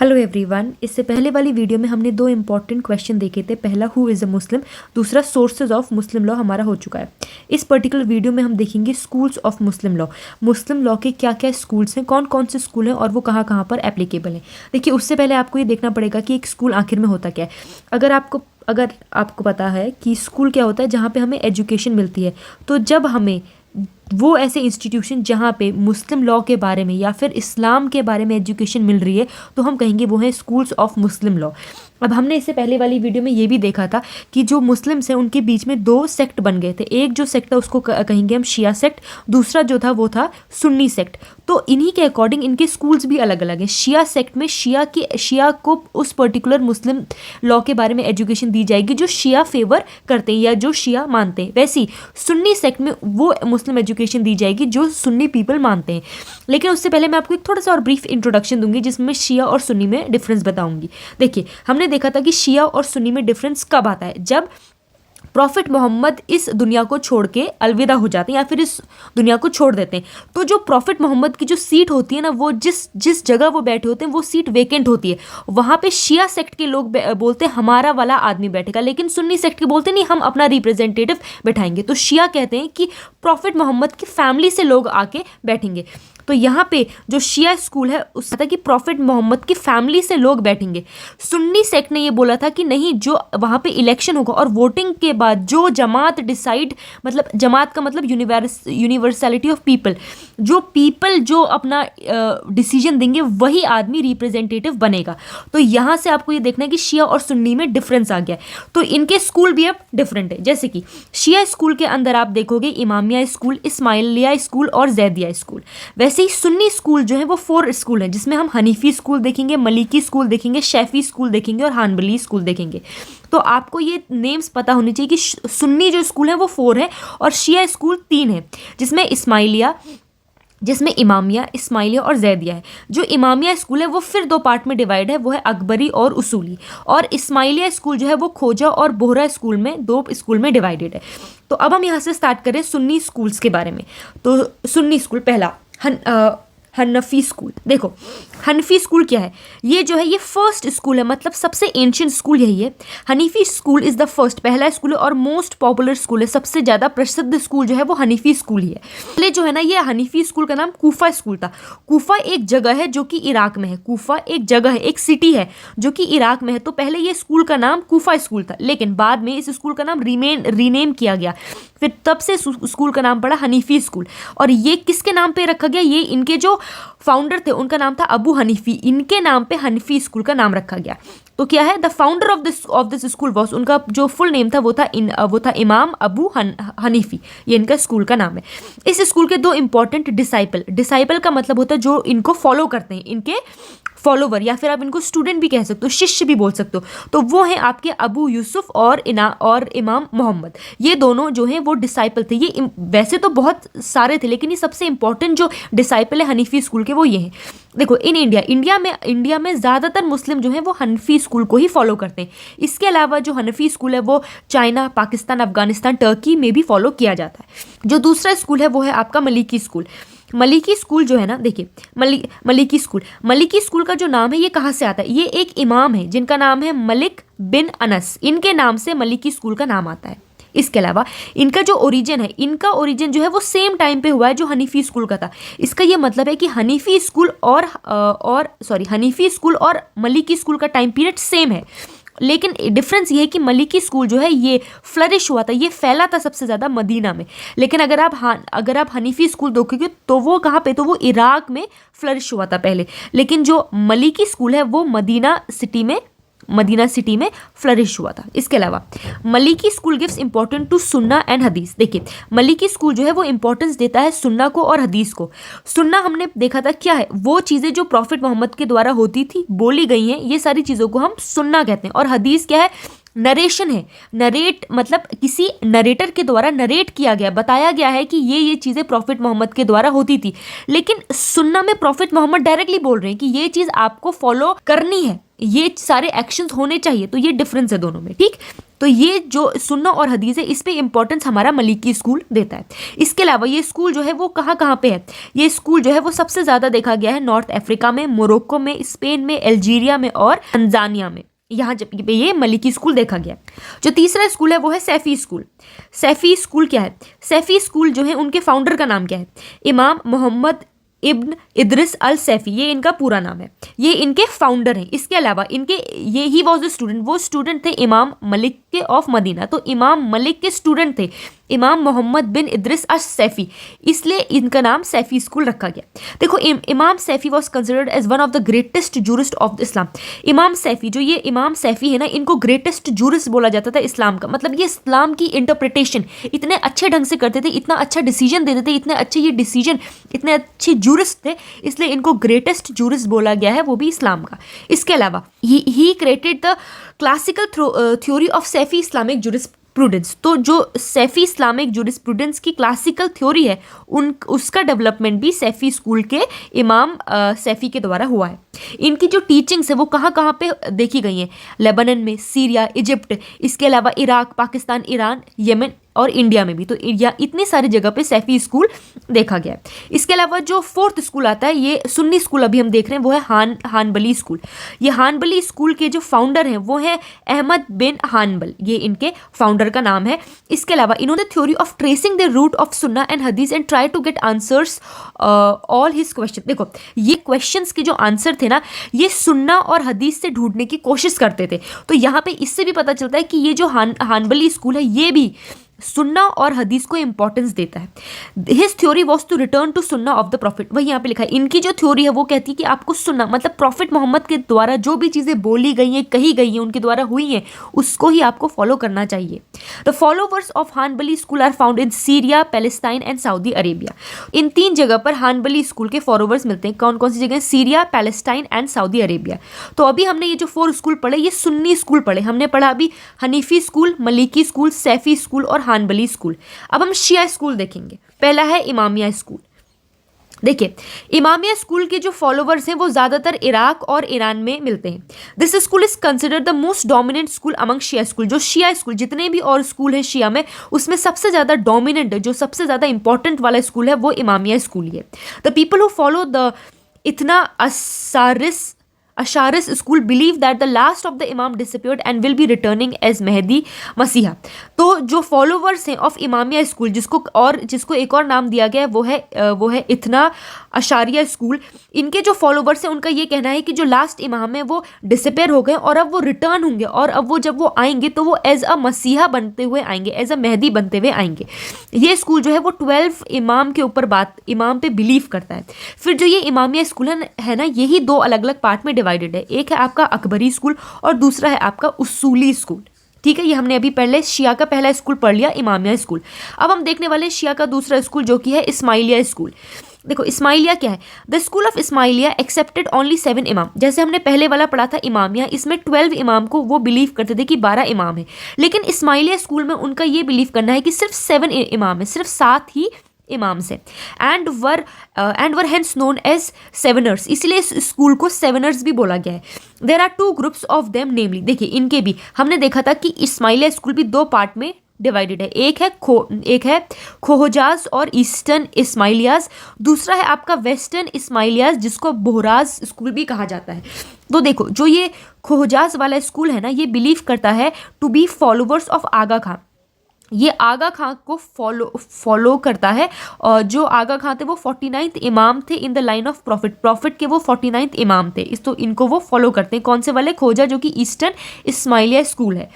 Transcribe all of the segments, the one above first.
Hello everyone. इससे पहले वाली वीडियो में हमने दो इंपॉर्टेंट क्वेश्चन देखे थे। पहला हु इज़ अ मुस्लिम, दूसरा सोर्सेज ऑफ मुस्लिम लॉ हमारा हो चुका है। इस पर्टिकुलर वीडियो में हम देखेंगे schools of Muslim law. Muslim law के क्या क्या स्कूल्स हैं, कौन कौन से स्कूल हैं और वो कहाँ कहाँ पर एप्लीकेबल हैं। देखिए, उससे पहले आपको ये देखना पड़ेगा कि एक स्कूल आखिर में होता क्या है। अगर आपको पता है कि स्कूल क्या होता है, जहाँ पे हमें एजुकेशन मिलती है, तो जब हमें वो ऐसे इंस्टीट्यूशन जहाँ पे मुस्लिम लॉ के बारे में या फिर इस्लाम के बारे में एजुकेशन मिल रही है, तो हम कहेंगे वो है स्कूल्स ऑफ मुस्लिम लॉ। अब हमने इससे पहले वाली वीडियो में ये भी देखा था कि जो मुस्लिम्स हैं उनके बीच में दो सेक्ट बन गए थे। एक जो सेक्ट था उसको कहेंगे हम शिया सेक्ट, दूसरा जो था वो था सुन्नी सेक्ट। तो इन्हीं के अकॉर्डिंग इनके स्कूल्स भी अलग अलग हैं। शिया सेक्ट में शिया को उस पर्टिकुलर मुस्लिम लॉ के बारे में एजुकेशन दी जाएगी जो शिया फेवर करते हैं या जो शिया मानते हैं। वैसे ही सुन्नी सेक्ट में वो मुस्लिम एजुकेशन दी जाएगी जो सुन्नी पीपल मानते हैं। लेकिन उससे पहले मैं आपको एक थोड़ा सा और ब्रीफ इंट्रोडक्शन दूंगी जिसमें शिया और सुन्नी में डिफरेंस बताऊंगी। देखिए, हमने देखा था कि शिया और सुन्नी में डिफरेंस कब आता है, जब प्रॉफिट मोहम्मद इस दुनिया को छोड़ के अलविदा हो जाते हैं या फिर इस दुनिया को छोड़ देते हैं। तो जो प्रॉफिट मोहम्मद की जो सीट होती है ना, वो जिस जगह वो बैठे होते हैं वो सीट वेकेंट होती है। वहाँ पे शिया सेक्ट के लोग बोलते हैं हमारा वाला आदमी बैठेगा, लेकिन सुन्नी सेक्ट के बोलते नहीं, हम अपना रिप्रेजेंटेटिव बैठाएंगे। तो शिया कहते हैं कि प्रॉफिट मोहम्मद की फैमिली से लोग आके बैठेंगे। तो यहाँ पे जो शिया स्कूल है उसका था कि प्रॉफिट मोहम्मद की फैमिली से लोग बैठेंगे। सुन्नी सेक्ट ने ये बोला था कि नहीं, जो वहाँ पे इलेक्शन होगा और वोटिंग के बाद जो जमात डिसाइड, मतलब जमात का मतलब यूनिवर्सलिटी ऑफ पीपल, जो पीपल जो अपना डिसीजन देंगे वही आदमी रिप्रेजेंटेटिव बनेगा। तो यहाँ से आपको ये देखना है कि शिया और सुन्नी में डिफरेंस आ गया है। तो इनके स्कूल भी अब डिफरेंट है। जैसे कि शिया स्कूल के अंदर आप देखोगे इमामिया स्कूल, इस्माइलिया स्कूल और जैदिया स्कूल। वैसे ही सुन्नी स्कूल जो है वो 4 स्कूल हैं, जिसमें हम हनीफी स्कूल देखेंगे, मलिकी स्कूल देखेंगे, शैफी स्कूल देखेंगे और हानबली स्कूल देखेंगे। तो आपको ये नेम्स पता होनी चाहिए कि सुन्नी जो स्कूल है वो 4 है और शिया स्कूल 3 है, जिसमें इमामिया, इस्माइलिया और जैदिया है। जो इमामिया स्कूल है वो फिर 2 पार्ट में डिवाइड है, वो है अकबरी और उसूली। और इस्माइलिया स्कूल जो है वो खोजा और बोहरा स्कूल में 2 स्कूल में डिवाइडेड है। तो अब हम यहाँ से स्टार्ट करें सुन्नी स्कूल्स के बारे में। तो सुन्नी स्कूल पहला हनफी स्कूल। देखो, हनफी स्कूल क्या है, ये जो है ये फर्स्ट स्कूल है, मतलब सबसे एंशिएंट स्कूल यही है। हनीफी स्कूल इज़ द फर्स्ट, पहला स्कूल है और मोस्ट पॉपुलर स्कूल है। सबसे ज़्यादा प्रसिद्ध स्कूल जो है वो हनीफी स्कूल ही है। पहले जो है ना, ये हनीफी स्कूल का नाम कूफा स्कूल था। कूफा एक जगह है जो कि इराक में है। कूफा एक जगह है, एक सिटी है जो कि इराक में है। तो पहले ये स्कूल का नाम कूफा स्कूल था, लेकिन बाद में इस स्कूल का नाम रीनेम किया गया। फिर तब से स्कूल का नाम पड़ा हनीफी स्कूल। और ये किसके नाम पे रखा गया, ये इनके जो फाउंडर थे उनका नाम था अबू हनीफी, इनके नाम पे हनीफी स्कूल का नाम रखा गया। तो क्या है, the founder of this school was, उनका जो फुल नेम था वो था इमाम अबू हनीफी। ये इनका स्कूल का नाम है। इस स्कूल के 2 इंपॉर्टेंट डिसाइपल का मतलब होता है जो इनको फॉलो करते हैं, इनके फॉलोवर, या फिर आप इनको स्टूडेंट भी कह सकते हो, शिष्य भी बोल सकते हो। तो वो हैं आपके अबू यूसुफ और इमाम मोहम्मद। ये दोनों जो हैं वो डिसाइपल थे। ये वैसे तो बहुत सारे थे, लेकिन ये सबसे इंपॉर्टेंट जो डिसाइपल है हनीफी स्कूल के वो ये हैं। देखो, इंडिया में ज़्यादातर मुस्लिम जो हैं वो हनफी स्कूल को ही फॉलो करते हैं। इसके अलावा जो हनफी स्कूल है वो चाइना, पाकिस्तान, अफगानिस्तान, टर्की में भी फॉलो किया जाता है। जो दूसरा स्कूल है वो है आपका मलिकी स्कूल। मलिकी स्कूल जो है ना, देखिए मलिकी स्कूल का जो नाम है ये कहाँ से आता है, ये एक इमाम है जिनका नाम है मलिक बिन अनस, इनके नाम से मलिकी स्कूल का नाम आता है। इसके अलावा इनका जो ओरिजिन है, इनका ओरिजिन जो है वो सेम टाइम पे हुआ है जो हनीफी स्कूल का था। इसका ये मतलब है कि हनीफी स्कूल और मलिकी स्कूल का टाइम पीरियड सेम है। लेकिन डिफरेंस ये है कि मलिकी स्कूल जो है ये फ्लरिश हुआ था, ये फैला था सबसे ज़्यादा मदीना में। लेकिन अगर आप हनीफी स्कूल देखोगे तो वो कहाँ पे, तो वो इराक में फ्लरिश हुआ था पहले। लेकिन जो मलिकी स्कूल है वो मदीना सिटी में फ्लरिश हुआ था। इसके अलावा Maliki school gives important to सुन्ना एंड हदीस। देखिए, मलिकी स्कूल जो है वो इंपॉर्टेंस देता है सुन्ना को और हदीस को। सुन्ना हमने देखा था क्या है, वो चीज़ें जो प्रॉफिट मोहम्मद के द्वारा होती थी, बोली गई हैं, ये सारी चीज़ों को हम सुन्ना कहते हैं। और हदीस क्या है, नरेशन है। नरेट मतलब किसी नरेटर के द्वारा नरेट किया गया, बताया गया है कि ये चीज़ें प्रॉफिट मोहम्मद के द्वारा होती थी। लेकिन सुन्ना में प्रॉफिट मोहम्मद डायरेक्टली बोल रहे हैं कि ये चीज़ आपको फॉलो करनी है, ये सारे एक्शंस होने चाहिए। तो ये डिफरेंस है दोनों में, ठीक। तो ये जो सुन्ना और हदीस है इस पे इंपॉर्टेंस हमारा मलिकी स्कूल देता है। इसके अलावा ये स्कूल जो है वो कहाँ कहाँ पे है, ये स्कूल जो है वो सबसे ज़्यादा देखा गया है नॉर्थ अफ्रीका में, मोरक्को में, स्पेन में, अल्जीरिया में और तंजानिया में। यहाँ जब ये मलिकी स्कूल देखा गया। जो तीसरा स्कूल है वो है सैफी स्कूल। सैफी स्कूल क्या है? सैफी स्कूल जो है उनके फाउंडर का नाम क्या है? इमाम मोहम्मद इब्न इद्रिस अल सैफी, ये इनका पूरा नाम है, ये इनके फाउंडर हैं। इसके अलावा इनके ये ही वॉज द स्टूडेंट, वो स्टूडेंट थे इमाम मलिक के ऑफ मदीना, तो इमाम मलिक के स्टूडेंट थे इमाम मोहम्मद बिन इद्रिस अल सैफी, इसलिए इनका नाम सैफी स्कूल रखा गया। देखो imam Saifi was considered as one of the greatest jurist of the Islam. Imam Saifi, जो ये इमाम सैफी है ना, इनको ग्रेटेस्ट जूरिस्ट बोला जाता था इस्लाम का। मतलब ये इस्लाम की इंटरप्रिटेशन इतने अच्छे ढंग से करते थे, इतना अच्छा डिसीजन देते थे, इतने अच्छे ये डिसीजन, इतने अच्छे जूरिस्ट थे, इसलिए इनको ग्रेटेस्ट जूरिस्ट बोला गया है, वो भी इस्लाम का। इसके अलावा he created the classical theory of Shafi Islamic jurisprudence. तो जो सैफी इस्लामिक जूरिस्प्रूडेंस की क्लासिकल थ्योरी है उसका डेवलपमेंट भी सैफी स्कूल के इमाम सैफी के द्वारा हुआ है। इनकी जो टीचिंग्स है वो कहाँ कहाँ पे देखी गई हैं? लेबनान में, सीरिया, इजिप्ट, इसके अलावा इराक, पाकिस्तान, ईरान, येमेन और इंडिया में भी। तो इंडिया इतनी सारी जगह पे सैफी स्कूल देखा गया है। इसके अलावा जो फोर्थ स्कूल आता है, ये सुन्नी स्कूल अभी हम देख रहे हैं, वो है हानबली स्कूल। ये हानबली स्कूल के जो फाउंडर हैं वो है अहमद बिन हानबल, ये इनके फाउंडर का नाम है। इसके अलावा इन्होंने theory of tracing the root of सुन्ना एंड हदीस and try to get answers all his question. देखो ये क्वेश्चंस के जो आंसर थे ना, ये सुन्ना और हदीस से ढूंढने की कोशिश करते थे। तो यहाँ पे इससे भी पता चलता है कि ये जो हानबली स्कूल है ये भी सुन्ना और हदीस को इंपॉर्टेंस देता है। His theory was to return to सुन्ना ऑफ द प्रॉफिट। वही यहाँ पे लिखा है, इनकी जो थ्योरी है वो कहती है कि आपको सुन्ना मतलब प्रॉफिट मोहम्मद के द्वारा जो भी चीज़ें बोली गई हैं, कही गई हैं, उनके द्वारा हुई हैं, उसको ही आपको फॉलो करना चाहिए। The followers of Hanbali school are found in Syria, Palestine and Saudi Arabia. इन 3 जगह पर हानबली स्कूल के फॉलोवर्स मिलते हैं। कौन कौन सी जगह? Syria, Palestine and Saudi Arabia. तो अभी हमने ये जो 4 स्कूल पढ़े, ये सुन्नी स्कूल पढ़े। हमने पढ़ा अभी Hanafi school, Maliki school, Saifi school और हानबली स्कूल। अब हम शिया स्कूल देखेंगे। पहला है इमामिया स्कूल। देखिए इमामिया स्कूल के जो फॉलोवर्स हैं वो ज़्यादातर इराक और ईरान में मिलते हैं। This school is considered the most dominant school among Shia school. जो शिया स्कूल, जितने भी और स्कूल हैं शिया में, उसमें सबसे ज़्यादा डोमिनेंट, जो सबसे ज़्यादा इंपॉर्टेंट वाला स्कूल है वो इमामिया स्कूल ही है। The people who follow the Ithna Asharis school believe that the last of the imam disappeared and will be returning as Mahdi messiah. तो जो फॉलोवर्स हैं ऑफ इमामिया स्कूल, जिसको एक और नाम दिया गया है वो है इतना अशारिया स्कूल। इनके जो फॉलोवर्स हैं उनका ये कहना है कि जो लास्ट इमाम है वो डिसअपियर हो गए और अब वो रिटर्न होंगे, और अब वो जब वो आएंगे तो वो एज अ मसीहा बनते हुए आएंगे, एज अ मेहदी बनते हुए आएंगे। ये स्कूल जो है वो 12 इमाम के ऊपर इमाम पे बिलीव करता है। फिर जो ये इमामिया स्कूल है ना, यही 2 अलग अलग पार्ट में डिवाइडेड है। एक है आपका अकबरी स्कूल और दूसरा है आपका उसूली स्कूल। ठीक है, ये हमने अभी पहले शिया का पहला स्कूल पढ़ लिया, इमामिया स्कूल। अब हम देखने वाले शिया का दूसरा स्कूल जो कि है इस्माइलिया स्कूल। देखो इस्माइलिया क्या है? The school of Ismailia accepted only 7 इमाम। जैसे हमने पहले वाला पढ़ा था इमामिया, इसमें 12 इमाम को वो बिलीव करते थे कि 12 इमाम है, लेकिन इस्माइलिया स्कूल में उनका ये बिलीव करना है कि सिर्फ 7 इमाम है, सिर्फ 7 ही इमाम से। And were hence known as seveners, इसलिए इस स्कूल को सेवनर्स भी बोला गया है। There are 2 groups of them, namely देखिए इनके भी हमने देखा था कि इस्माइलिया स्कूल भी 2 पार्ट में डिवाइडेड है। एक है खोहजाज और ईस्टर्न इस्माइलियाज, दूसरा है आपका वेस्टर्न इस्माइलियाज जिसको बोहराज स्कूल भी कहा जाता है। तो देखो जो ये खोहजाज वाला स्कूल है ना, ये बिलीव करता है टू बी फॉलोवर्स ऑफ आगा खां। ये आगा खां को फॉलो करता है, और जो आगा खां थे वो 49th इमाम थे in the line of profit के वो 49th इमाम थे। तो इनको वो फॉलो करते हैं। कौन से वाले? खोजा, जो कि ईस्टर्न इस्माइलिया स्कूल है।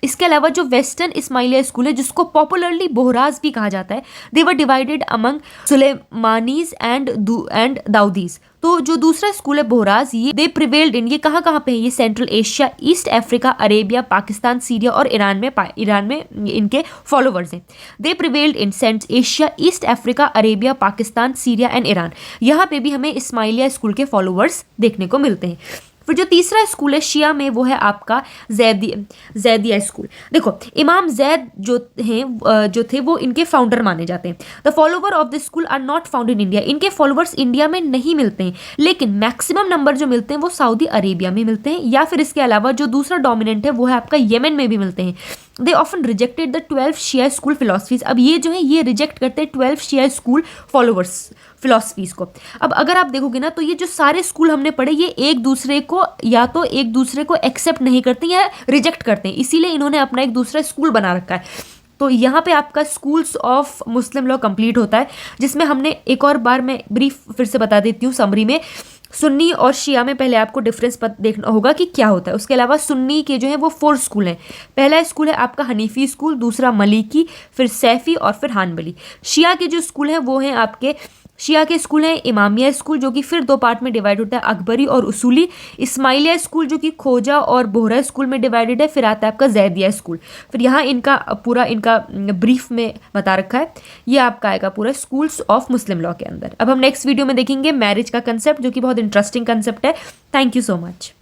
इसके अलावा जो वेस्टर्न इस्माइलिया स्कूल है, जिसको पॉपुलरली बोहराज भी कहा जाता है, दे वर डिवाइडेड अमंग सुलेमानीज एंड दाऊदीज। तो जो दूसरा स्कूल है बोहराज, ये दे प्रिवेल्ड इन, ये कहाँ कहाँ पे है? ये Central Asia, East Africa, Arabia, Pakistan, Syria और ईरान में इनके फॉलोवर्स हैं। They prevailed in Central Asia, East Africa, Arabia, Pakistan, Syria and Iran. यहाँ पे भी हमें इस्माइलिया स्कूल के फॉलोवर्स देखने को मिलते हैं। फिर जो तीसरा स्कूल है शिया में, वो है आपका जैदिया स्कूल। देखो इमाम जैद जो थे वो इनके फाउंडर माने जाते हैं। The follower of the school are not found in India. इनके फॉलोवर्स इंडिया में नहीं मिलते हैं, लेकिन मैक्सिमम नंबर जो मिलते हैं वो सऊदी अरेबिया में मिलते हैं, या फिर इसके अलावा जो दूसरा डोमिनेंट है वो है आपका येमेन में भी मिलते हैं। They often rejected the 12 Shia school philosophies. अब ये जो है ये रिजेक्ट करते हैं 12 शिया स्कूल फॉलोवर्स फिलोसफीज को। अब अगर आप देखोगे ना तो ये जो सारे स्कूल हमने पढ़े ये एक दूसरे को या तो एक दूसरे को एक्सेप्ट नहीं करते या रिजेक्ट करते हैं, इसीलिए इन्होंने अपना एक दूसरा स्कूल बना रखा है। तो यहाँ पे आपका schools of Muslim law complete होता है, जिसमें हमने एक और बार मैं ब्रीफ फिर से बता देती हूँ समरी में। सुन्नी और शिया में पहले आपको डिफरेंस देखना होगा कि क्या होता है। उसके अलावा सुन्नी के जो है वो 4 स्कूल हैं। पहला स्कूल है आपका हनीफी स्कूल, दूसरा मलिकी, फिर सैफी और फिर हानबली। शिया के जो स्कूल हैं वो हैं आपके शिया के स्कूल हैं इमामिया स्कूल जो कि फिर 2 पार्ट में डिवाइड होता है, अकबरी और उसूली। इस्माइलिया स्कूल जो कि खोजा और बोहरा स्कूल में डिवाइडेड है। फिर आता है आपका जैदिया स्कूल। फिर यहाँ इनका पूरा इनका ब्रीफ में बता रखा है। ये आपका आएगा पूरा स्कूल्स ऑफ मुस्लिम लॉ के अंदर। अब हम नेक्स्ट वीडियो में देखेंगे मैरिज का कंसेप्ट जो कि बहुत इंटरेस्टिंग कंसेप्ट है। Thank you so much.